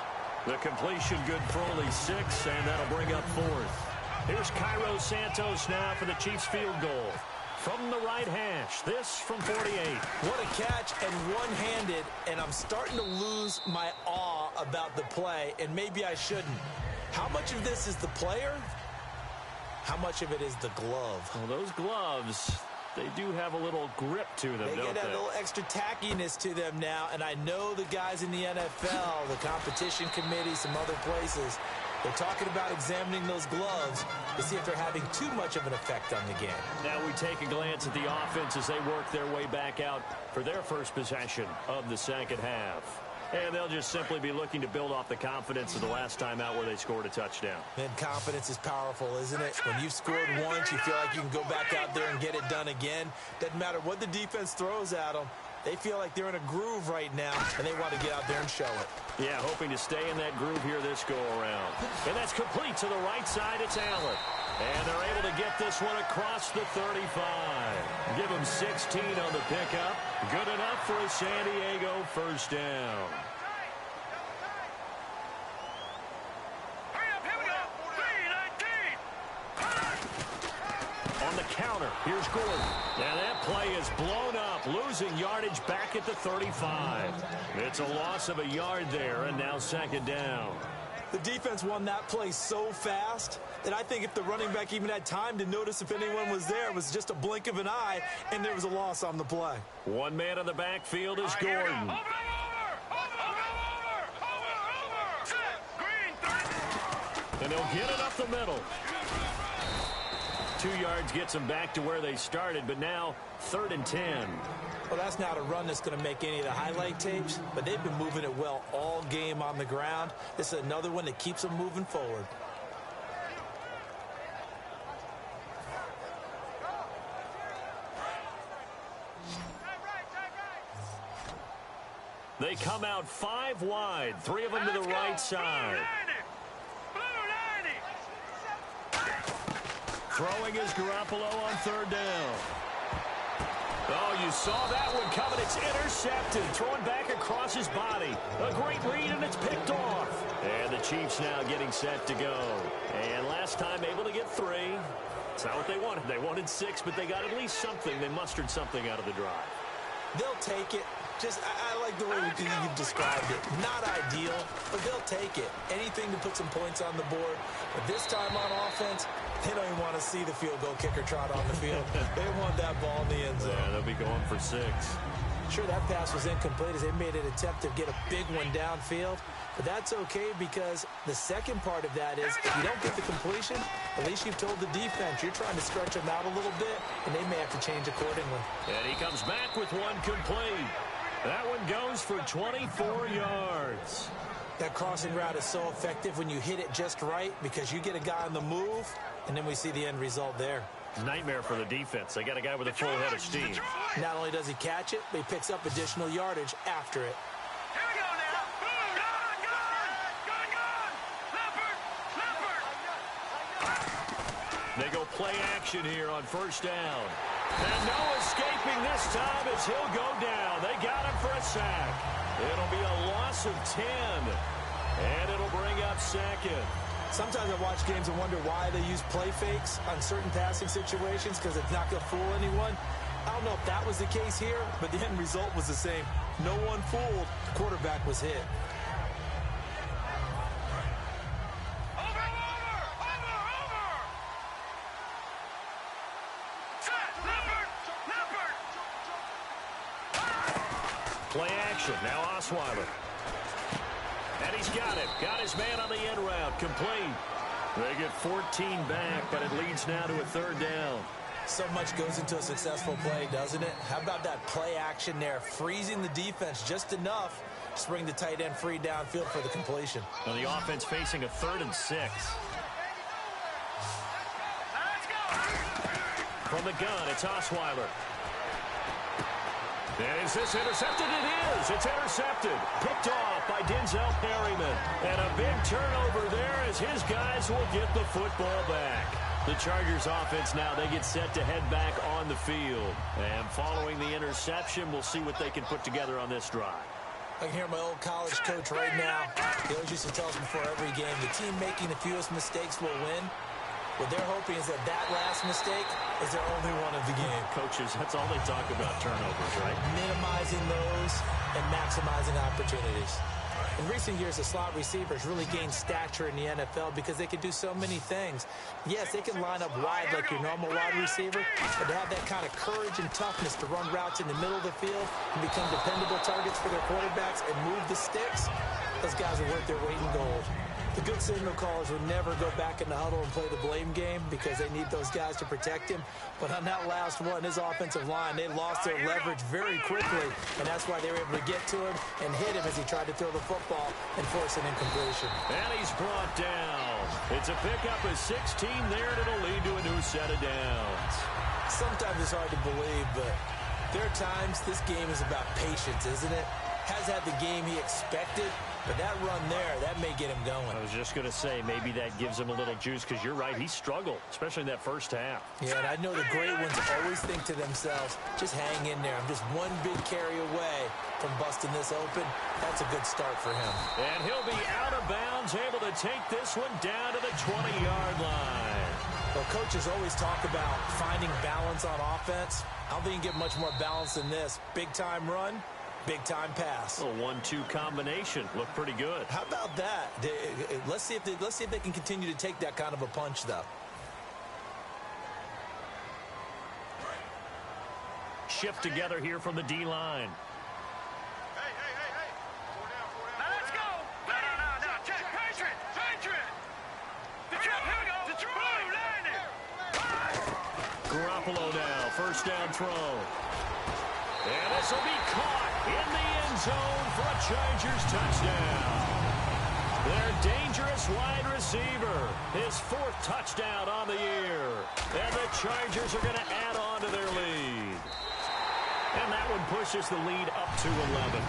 The completion good for only 6, and that'll bring up 4th. Here's Cairo Santos now for the Chiefs field goal. From the right hash, this from 48. What a catch and one-handed, and I'm starting to lose my awe about the play, and maybe I shouldn't. How much of this is the player? How much of it is the glove? Well, those gloves, they do have a little grip to them, don't they? They get a little extra tackiness to them now, and I know the guys in the NFL, the competition committee, some other places, they're talking about examining those gloves to see if they're having too much of an effect on the game. Now we take a glance at the offense as they work their way back out for their first possession of the second half. And they'll just simply be looking to build off the confidence of the last time out where they scored a touchdown. And confidence is powerful, isn't it? When you've scored once, you feel like you can go back out there and get it done again. Doesn't matter what the defense throws at them. They feel like they're in a groove right now, and they want to get out there and show it. Yeah, hoping to stay in that groove here this go-around. And that's complete to the right side. It's Allen. And they're able to get this one across the 35. Give them 16 on the pickup. Good enough for a San Diego first down. On the counter, here's Gordon. And that play is blown up, losing yardage back at the 35. It's a loss of a yard there, and now second down. The defense won that play so fast that I think if the running back even had time to notice if anyone was there, it was just a blink of an eye, and there was a loss on the play. One man in the backfield is Gordon. And they'll get it up the middle. 2 yards gets them back to where they started, but now 3rd and 10. Well, that's not a run that's going to make any of the highlight tapes, but they've been moving it well all game on the ground. This is another one that keeps them moving forward. They come out 5 wide, 3 of them to the right side. Throwing is Garoppolo on 3rd down. Oh, you saw that one coming. It's intercepted. Throwing back across his body. A great read, and it's picked off. And the Chiefs now getting set to go. And last time able to get 3. It's not what they wanted. They wanted 6, but they got at least something. They mustered something out of the drive. They'll take it. I like the way you've described it. Not ideal, but they'll take it. Anything to put some points on the board. But this time on offense, they don't even want to see the field goal kicker trot on the field. They want that ball in the end zone. Yeah, they'll be going for 6. Sure, that pass was incomplete as they made an attempt to get a big one downfield. But that's okay because the second part of that is if you don't get the completion, at least you've told the defense you're trying to stretch them out a little bit, and they may have to change accordingly. And he comes back with one complete. That one goes for 24 yards. That crossing route is so effective when you hit it just right because you get a guy on the move, and then we see the end result there. Nightmare for the defense. They got a guy with a full head of steam. Not only does he catch it, but he picks up additional yardage after it. Here we go now. They go play action here on 1st down. And no escaping this time as he'll go down. They got him for a sack. It'll be a loss of 10. And it'll bring up 2nd. Sometimes I watch games and wonder why they use play fakes on certain passing situations because it's not going to fool anyone. I don't know if that was the case here, but the end result was the same. No one fooled. The quarterback was hit. Play action. Now Osweiler. And he's got it. Got his man on the end route. Complete. They get 14 back, but it leads now to a 3rd down. So much goes into a successful play, doesn't it? How about that play action there? Freezing the defense just enough to bring the tight end free downfield for the completion. And the offense facing a 3rd and 6. From the gun, it's Osweiler. And is this intercepted? It is. It's intercepted. Picked off by Denzel Perryman. And a big turnover there as his guys will get the football back. The Chargers offense now, they get set to head back on the field. And following the interception, we'll see what they can put together on this drive. I can hear my old college coach right now. He always used to tell us before every game, the team making the fewest mistakes will win. What they're hoping is that last mistake is their only one of the game. Coaches, that's all they talk about, turnovers, right? Minimizing those and maximizing opportunities. In recent years, the slot receivers really gained stature in the NFL because they can do so many things. Yes, they can line up wide like your normal wide receiver, but to have that kind of courage and toughness to run routes in the middle of the field and become dependable targets for their quarterbacks and move the sticks, those guys are worth their weight in gold. The good signal callers would never go back in the huddle and play the blame game because they need those guys to protect him. But on that last one, his offensive line, they lost their leverage very quickly, and that's why they were able to get to him and hit him as he tried to throw the football and force an incompletion. And he's brought down. It's a pickup of 16 there, and it'll lead to a new set of downs. Sometimes it's hard to believe, but there are times this game is about patience, isn't it? Has had the game he expected, but that run there, that may get him going. I was just going to say, maybe that gives him a little juice, because you're right, he struggled, especially in that first half. Yeah, and I know the great ones always think to themselves, just hang in there. I'm just one big carry away from busting this open. That's a good start for him. And he'll be out of bounds, able to take this one down to the 20-yard line. Well, coaches always talk about finding balance on offense. I don't think you can get much more balance than this. Big-time run. Big-time pass. A 1-2 combination. Looked pretty good. How about that? Let's see if they can continue to take that kind of a punch, though. Shift together here from the D-line. Hey. Now let's go. No. Check. Patriot. Detroit. Garoppolo now. First down throw. And this will be caught in the end zone for a Chargers touchdown. Their dangerous wide receiver, his 4th touchdown on the year. And the Chargers are going to add on to their lead. And that one pushes the lead up to 11.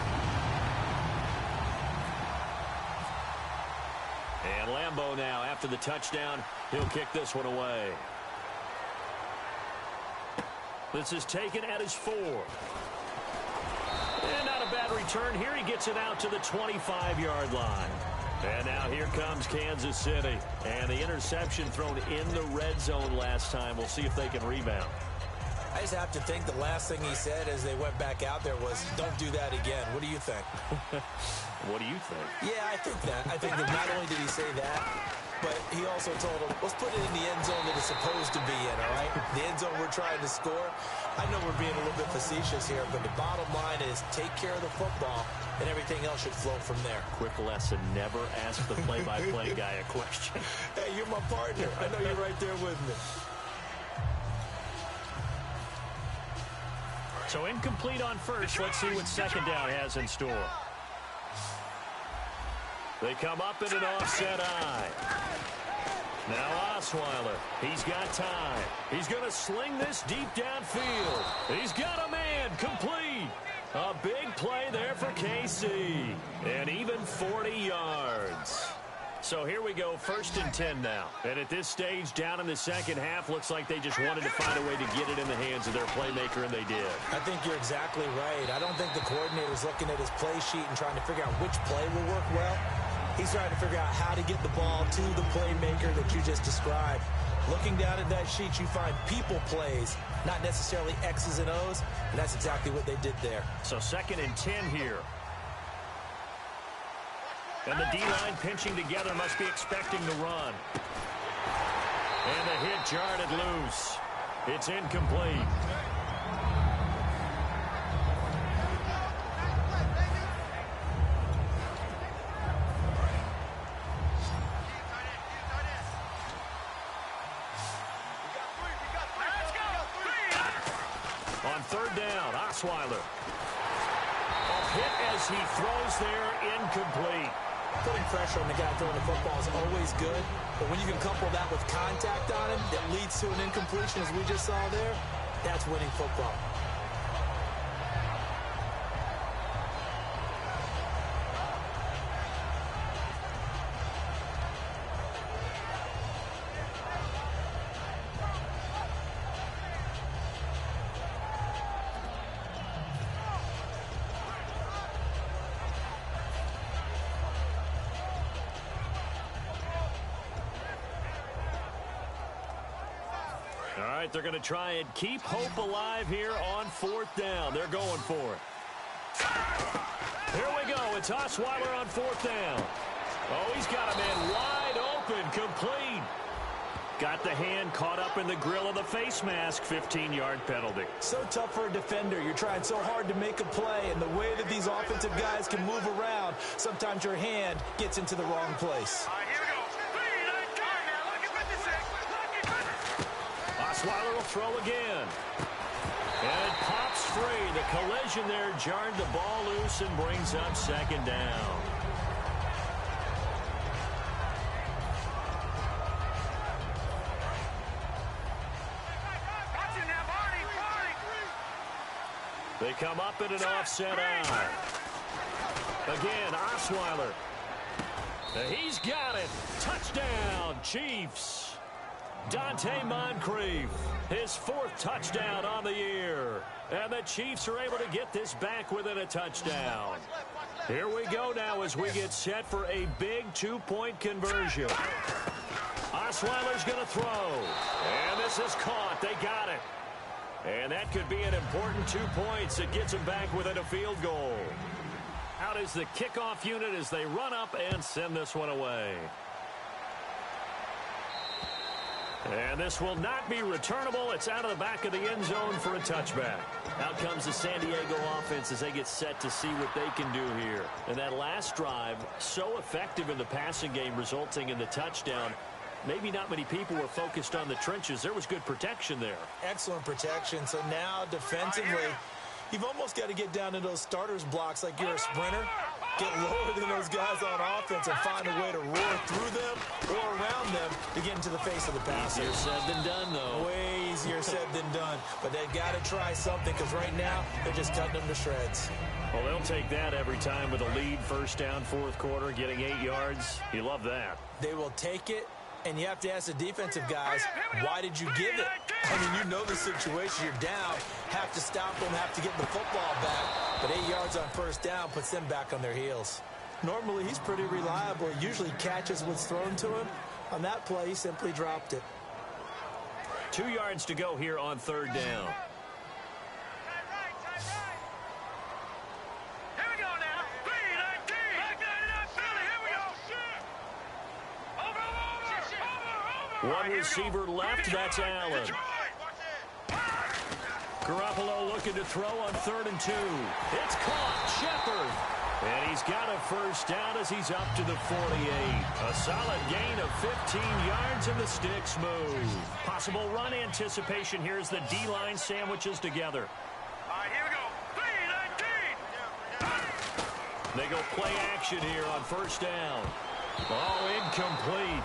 And Lambeau now, after the touchdown, he'll kick this one away. This is taken at his 4. And not a bad return here. He gets it out to the 25-yard line. And now here comes Kansas City. And the interception thrown in the red zone last time. We'll see if they can rebound. I just have to think the last thing he said as they went back out there was, don't do that again. What do you think? What do you think? Yeah, I think that. I think that not only did he say that, but he also told him, let's put it in the end zone that it's supposed to be in, all right? The end zone we're trying to score. I know we're being a little bit facetious here, but the bottom line is take care of the football, and everything else should flow from there. Quick lesson, never ask the play-by-play guy a question. Hey, you're my partner. I know you're right there with me. So incomplete on first. Let's see what second down has in store. They come up in an offset eye. Now Osweiler, he's got time. He's going to sling this deep downfield. He's got a man, complete. A big play there for KC. And even 40 yards. So here we go, 1st and 10 now. And at this stage, down in the second half, looks like they just wanted to find a way to get it in the hands of their playmaker, and they did. I think you're exactly right. I don't think the coordinator's looking at his play sheet and trying to figure out which play will work well. He's trying to figure out how to get the ball to the playmaker that you just described. Looking down at that sheet, you find people plays, not necessarily X's and O's, and that's exactly what they did there. So 2nd and 10 here. And the D-line pinching together, must be expecting the run. And the hit jarred it loose. It's incomplete. On 3rd down, Osweiler. A hit as he throws there, incomplete. Putting pressure on the guy throwing the football is always good, but when you can couple that with contact on him that leads to an incompletion, as we just saw there, that's winning football. right, they're going to try and keep hope alive here on 4th down. They're going for it. Here we go. It's Osweiler on 4th down. Oh, he's got a man wide open, complete. Got the hand caught up in the grill of the face mask, 15-yard penalty. So tough for a defender. You're trying so hard to make a play, and the way that these offensive guys can move around, sometimes your hand gets into the wrong place. All right, here we go. 3, 19. Osweiler will throw again. And it pops free. The collision there jarred the ball loose and brings up 2nd down. They come up in an offset eye. Again, Osweiler. He's got it. Touchdown, Chiefs. Dante Moncrief, his 4th touchdown on the year. And the Chiefs are able to get this back within a touchdown. Here we go now as we get set for a big 2-point conversion. Osweiler's going to throw. And this is caught. They got it. And that could be an important 2 points. It gets them back within a field goal. Out is the kickoff unit as they run up and send this one away. And this will not be returnable. It's out of the back of the end zone for a touchback. Out comes the San Diego offense as they get set to see what they can do here. And that last drive, so effective in the passing game, resulting in the touchdown. Maybe not many people were focused on the trenches. There was good protection there. Excellent protection. So now defensively, you've almost got to get down to those starters blocks like you're a sprinter. Get lower than those guys on offense and find a way to roar through them or around them to get into the face of the passer. Easier said than done, though. Way easier said than done. But they've got to try something because right now they're just cutting them to shreds. Well, they'll take that every time with a lead. 1st down, 4th quarter, getting 8 yards. You love that. They will take it. And you have to ask the defensive guys, why did you give it? I mean, you know the situation. You're down. Have to stop them, have to get the football back. But 8 yards on 1st down puts them back on their heels. Normally, he's pretty reliable. He usually catches what's thrown to him. On that play, he simply dropped it. 2 yards to go here on 3rd down. Here we go now. 3, 19. Here we go. Over. One receiver left. That's Allen. Garoppolo looking to throw on 3rd and 2. It's caught. Shepard. And he's got a 1st down as he's up to the 48. A solid gain of 15 yards and the sticks move. Possible run anticipation here as the D-line sandwiches together. All right, here we go. 3, 19. They go play action here on 1st down. Oh, incomplete.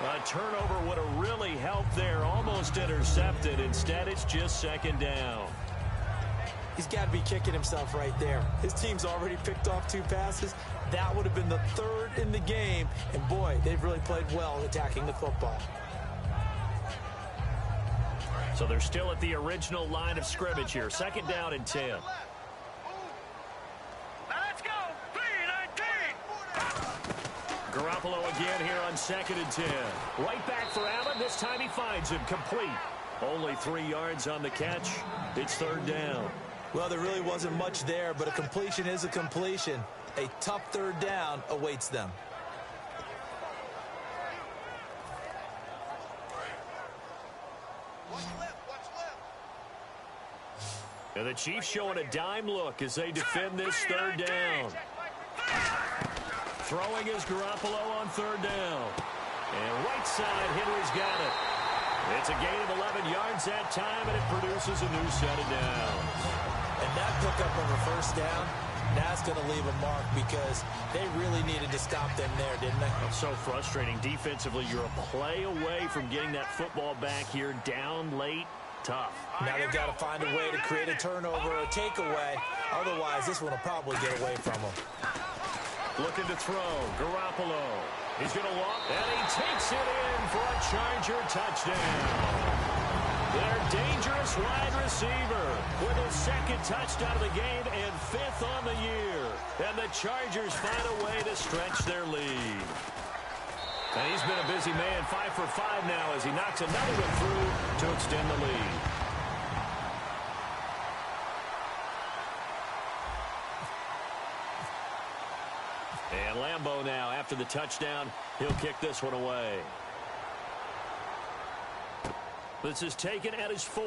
A turnover would have really helped there. Almost intercepted. Instead, it's just 2nd down. He's got to be kicking himself right there. His team's already picked off 2 passes. That would have been the 3rd in the game. And, boy, they've really played well attacking the football. So they're still at the original line of scrimmage here. 2nd down and 10. Now let's go. 3, 19. Garoppolo again here on 2nd and 10. Right back for Allen. This time he finds him complete. Only 3 yards on the catch. It's 3rd down. Well, there really wasn't much there, but a completion is a completion. A tough 3rd down awaits them. And the Chiefs showing a dime look as they defend this 3rd down. Throwing is Garoppolo on 3rd down. And right side, Henry's got it. It's a gain of 11 yards that time, and it produces a new set of downs. And that pickup of a 1st down, that's going to leave a mark because they really needed to stop them there, didn't they? It's so frustrating. Defensively, you're a play away from getting that football back here. Down late, tough. Now they've got to find a way to create a turnover or a takeaway. Otherwise, this one will probably get away from them. Looking to throw. Garoppolo. He's going to walk, and he takes it in for a Charger touchdown. Their dangerous wide receiver with his 2nd touchdown of the game and 5th on the year. And the Chargers find a way to stretch their lead. And he's been a busy man, 5 for 5 now as he knocks another one through to extend the lead. And Lambeau now, after the touchdown, he'll kick this one away. This is taken at his 4.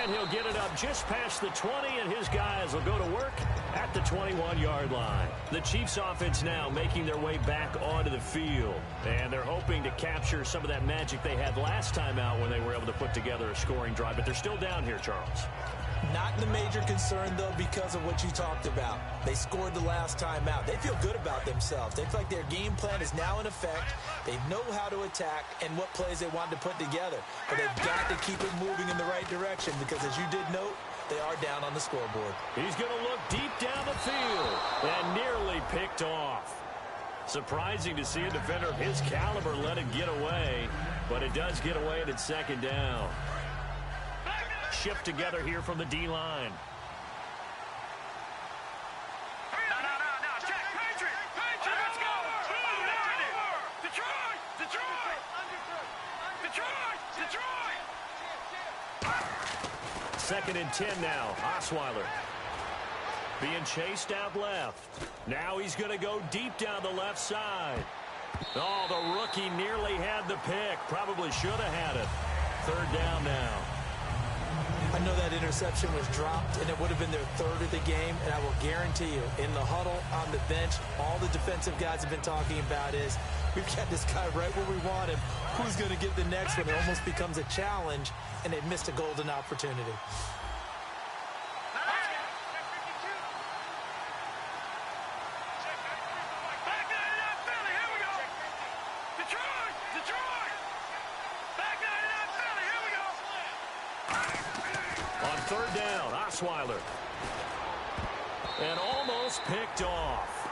And he'll get it up just past the 20, and his guys will go to work at the 21-yard line. The Chiefs offense now making their way back onto the field. And they're hoping to capture some of that magic they had last time out when they were able to put together a scoring drive. But they're still down here, Charles. Not the major concern, though, because of what you talked about. They scored the last time out. They feel good about themselves. They feel like their game plan is now in effect. They know how to attack and what plays they want to put together. But they've got to keep it moving in the right direction because, as you did note, they are down on the scoreboard. He's going to look deep down the field and nearly picked off. Surprising to see a defender of his caliber let it get away, but it does get away and it's second down. Shift together here from the D-line. No, check. Patriot, let's go. Detroit. Second and 10 now. Osweiler being chased out left. Now he's going to go deep down the left side. Oh, the rookie nearly had the pick. Probably should have had it. Third down now. I know that interception was dropped, and it would have been their third of the game, and I will guarantee you, in the huddle, on the bench, all the defensive guys have been talking about is, we've got this guy right where we want him. Who's going to get the next one? It almost becomes a challenge, and they've missed a golden opportunity. Third down, Osweiler. And almost picked off.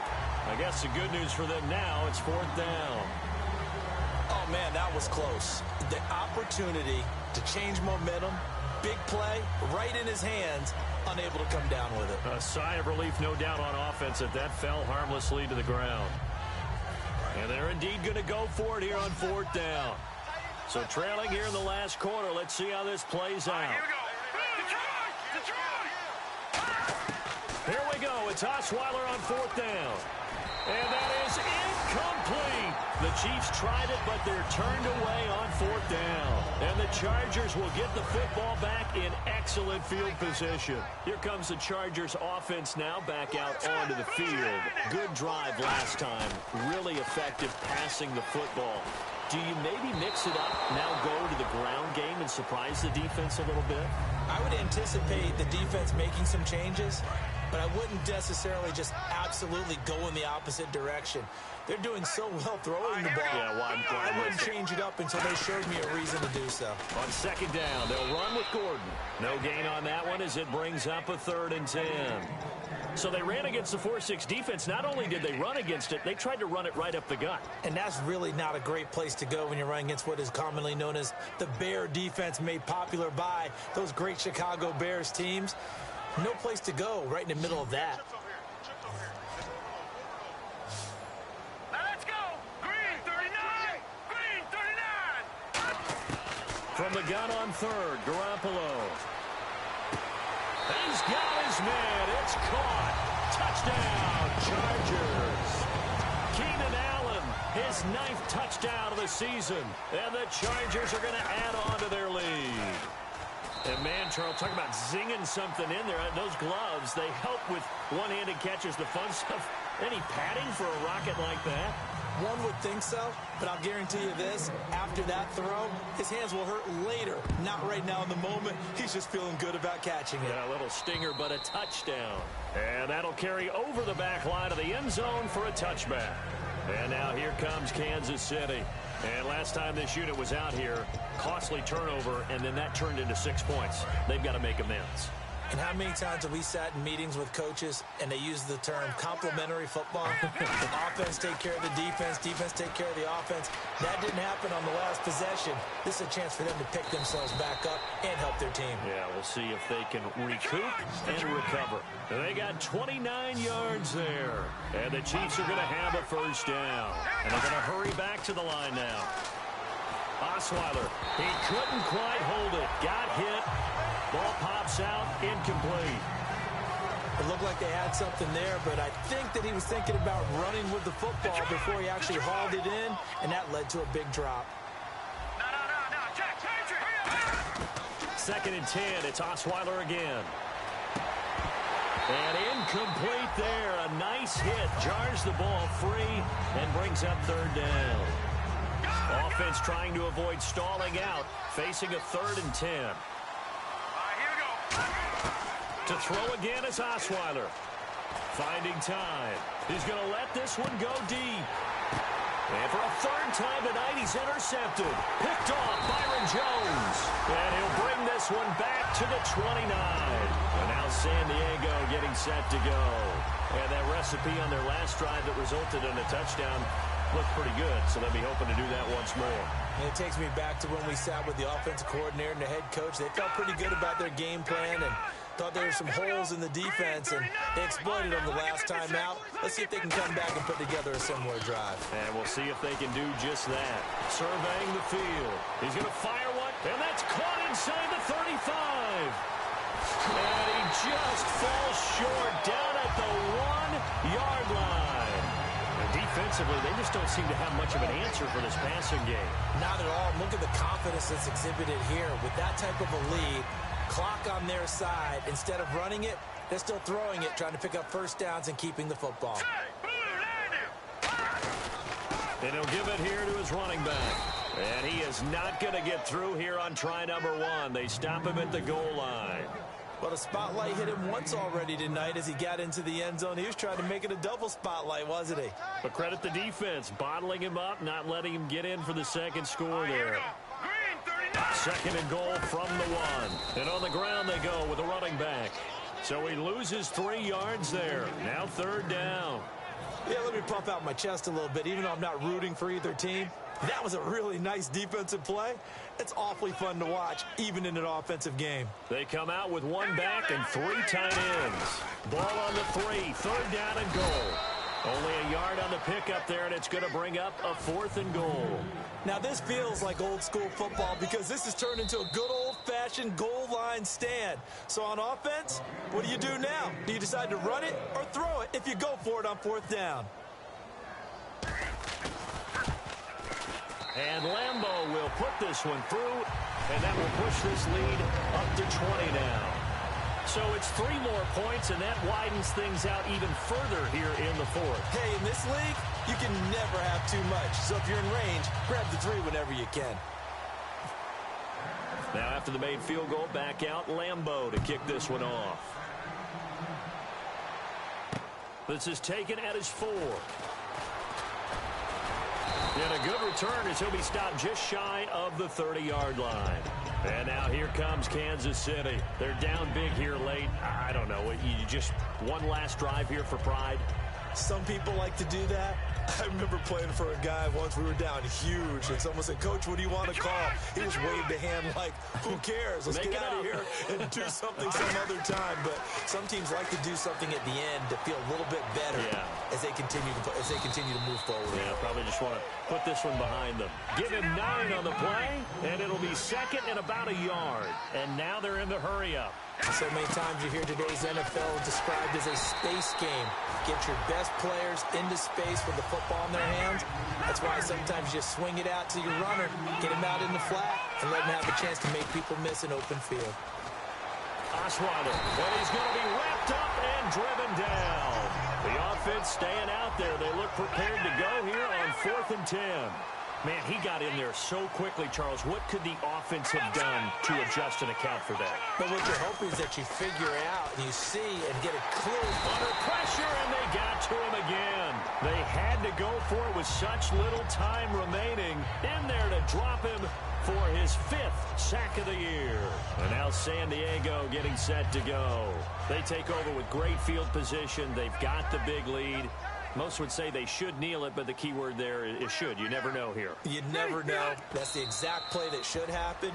I guess the good news for them now, it's fourth down. Oh, man, that was close. The opportunity to change momentum, big play, right in his hands, unable to come down with it. A sigh of relief, no doubt, on offense that fell harmlessly to the ground. And they're indeed going to go for it here on fourth down. So trailing here in the last quarter, let's see how this plays out. Here we go. Here we go. It's Osweiler on fourth down. And that is incomplete. The Chiefs tried it, but they're turned away on fourth down. And the Chargers will get the football back in excellent field position. Here comes the Chargers offense now back out onto the field. Good drive last time. Really effective passing the football. Do you maybe mix it up, now go to the ground game and surprise the defense a little bit? I would anticipate the defense making some changes, but I wouldn't necessarily just absolutely go in the opposite direction. They're doing so well throwing the ball. Yeah, well, I wouldn't change it up until they showed me a reason to do so. On second down, they'll run with Gordon. No gain on that one as it brings up a 3rd and 10. So they ran against the 4-6 defense. Not only did they run against it, they tried to run it right up the gut. And that's really not a great place to go when you're running against what is commonly known as the Bear defense, made popular by those great Chicago Bears teams. No place to go right in the middle of that. Now let's go. Green 39. Green 39. From the gun on third, Garoppolo. He's got his man. It's caught. Touchdown, Chargers. Keenan Allen, his 9th touchdown of the season. And the Chargers are going to add on to their lead. And, man, Charles, talk about zinging something in there. Those gloves, they help with one-handed catches, the fun stuff. Any padding for a rocket like that? One would think so, but I'll guarantee you this. After that throw, his hands will hurt later. Not right now in the moment. He's just feeling good about catching it. Yeah, a little stinger, but a touchdown. And that'll carry over the back line of the end zone for a touchback. And now here comes Kansas City. And last time this unit was out here, costly turnover, and then that turned into 6 points. They've got to make amends. And how many times have we sat in meetings with coaches and they use the term complementary football? Offense take care of the defense, defense take care of the offense. That didn't happen on the last possession. This is a chance for them to pick themselves back up and help their team. Yeah, we'll see if they can recoup and recover. They got 29 yards there. And the Chiefs are going to have a first down. And they're going to hurry back to the line now. Osweiler, he couldn't quite hold it. Got hit. Ball pops out, incomplete. It looked like they had something there, but I think that he was thinking about running with the football before he actually hauled it in, and that led to a big drop. No, Jack, Second and 10, it's Osweiler again. And incomplete there. A nice hit. Jars the ball free and brings up third down. Offense trying to avoid stalling out, facing a 3rd and 10. To throw again is Osweiler. Finding time. He's going to let this one go deep. And for a 3rd time tonight, he's intercepted. Picked off Byron Jones. And he'll bring this one back to the 29. And now San Diego getting set to go. And that recipe on their last drive that resulted in a touchdown looked pretty good, so they'll be hoping to do that once more. And it takes me back to when we sat with the offensive coordinator and the head coach. They felt pretty good about their game plan and thought there were some holes in the defense, and they exploited them the last time out. Let's see if they can come back and put together a similar drive. And we'll see if they can do just that. Surveying the field. He's going to fire one, and that's caught inside the 35. And he just falls short down at the 1-yard line. Defensively, they just don't seem to have much of an answer for this passing game. Not at all. Look at the confidence that's exhibited here. With that type of a lead, clock on their side, instead of running it, they're still throwing it, trying to pick up first downs and keeping the football. And he'll give it here to his running back. And he is not going to get through here on try number 1. They stop him at the goal line. Well, the spotlight hit him once already tonight as he got into the end zone. He was trying to make it a double spotlight, wasn't he? But credit the defense, bottling him up, not letting him get in for the second score there. Second and goal from the 1. And on the ground they go with a running back. So he loses 3 yards there. Now 3rd down. Yeah, let me puff out my chest a little bit. Even though I'm not rooting for either team, that was a really nice defensive play. It's awfully fun to watch, even in an offensive game. They come out with 1 back and 3 tight ends. Ball on the 3, 3rd down and goal. Only a yard on the pickup there, and it's going to bring up a 4th and goal. Now, this feels like old-school football because this has turned into a good old-fashioned goal line stand. So on offense, what do you do now? Do you decide to run it or throw it if you go for it on 4th down? And Lambeau will put this one through, and that will push this lead up to 20 now. So it's 3 more points, and that widens things out even further here in the 4th. Hey, in this league, you can never have too much. So if you're in range, grab the 3 whenever you can. Now after the made field goal, back out Lambeau to kick this one off. This is taken at his 4. And a good return as he'll be stopped just shy of the 30-yard line. And now here comes Kansas City. They're down big here late. I don't know. You just one last drive here for pride. Some people like to do that. I remember playing for a guy once. We were down huge, and someone said, "Coach, what do you want to call?" He just waved a hand like, "Who cares? Let's get out of here and do something some other time." But some teams like to do something at the end to feel a little bit better as they continue to move forward. Yeah, probably just want to put this one behind them. Give him 9 on the play, and it'll be 2nd and about a yard. And now they're in the hurry-up. So many times you hear today's NFL described as a space game. Get your best players into space with the football in their hands. That's why sometimes you just swing it out to your runner, get him out in the flat, and let him have a chance to make people miss an open field. Osweiler, but he's going to be wrapped up and driven down. The offense staying out there. They look prepared to go here on 4th and 10. Man, he got in there so quickly, Charles. What could the offense have done to adjust and account for that? But what you're hoping is that you figure out and you see and get a clue. Under pressure, and they got to him again. They had to go for it with such little time remaining. In there to drop him for his 5th sack of the year. And now San Diego getting set to go. They take over with great field position. They've got the big lead. Most would say they should kneel it, but the key word there is should. You never know here. You never know. That's the exact play that should happen.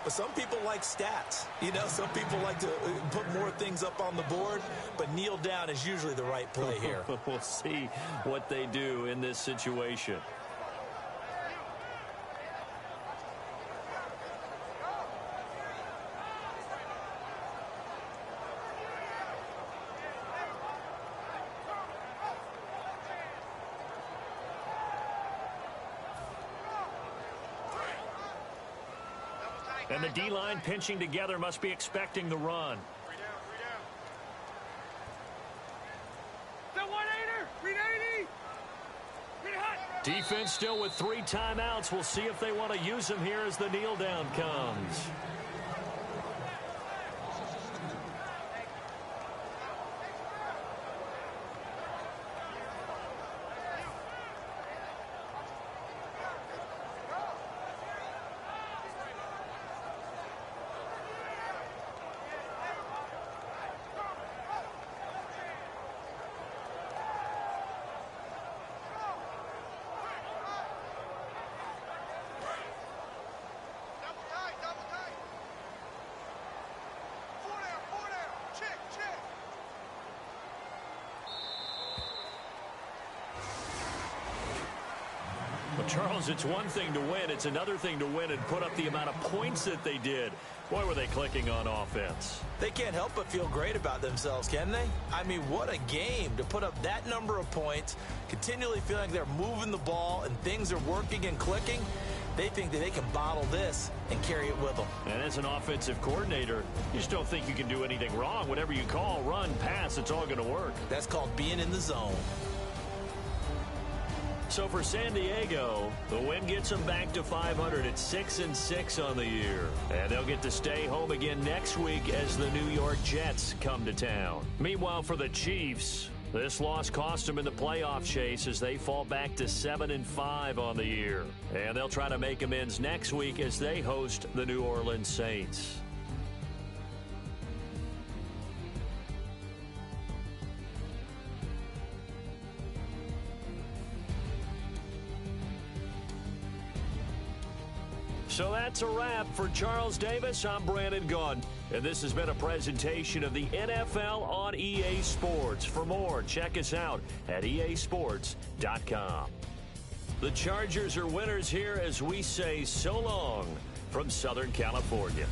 But some people like stats. You know, some people like to put more things up on the board, but kneel down is usually the right play here. We'll see what they do in this situation. And the D-line pinching together must be expecting the run. Defense still with 3 timeouts. We'll see if they want to use them here as the kneel down comes. Well, Charles, it's one thing to win. It's another thing to win and put up the amount of points that they did. Boy, were they clicking on offense. They can't help but feel great about themselves, can they? I mean, what a game to put up that number of points, continually feeling like they're moving the ball and things are working and clicking. They think that they can bottle this and carry it with them. And as an offensive coordinator, you just don't think you can do anything wrong. Whatever you call, run, pass, it's all going to work. That's called being in the zone. So for San Diego, the win gets them back to 500 at 6-6 on the year. And they'll get to stay home again next week as the New York Jets come to town. Meanwhile, for the Chiefs, this loss cost them in the playoff chase as they fall back to 7-5 on the year. And they'll try to make amends next week as they host the New Orleans Saints. So that's a wrap. For Charles Davis, I'm Brandon Gunn. And this has been a presentation of the NFL on EA Sports. For more, check us out at easports.com. The Chargers are winners here as we say so long from Southern California.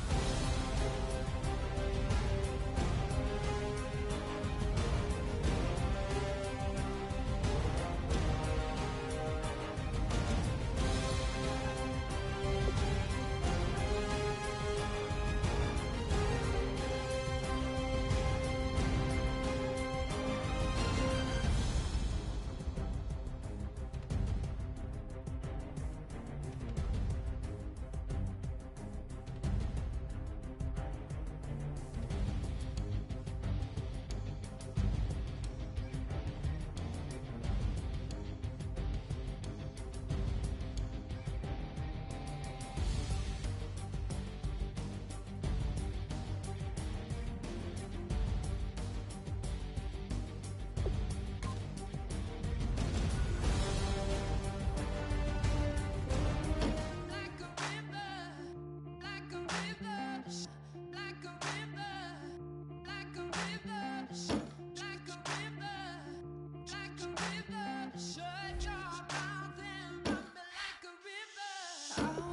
Oh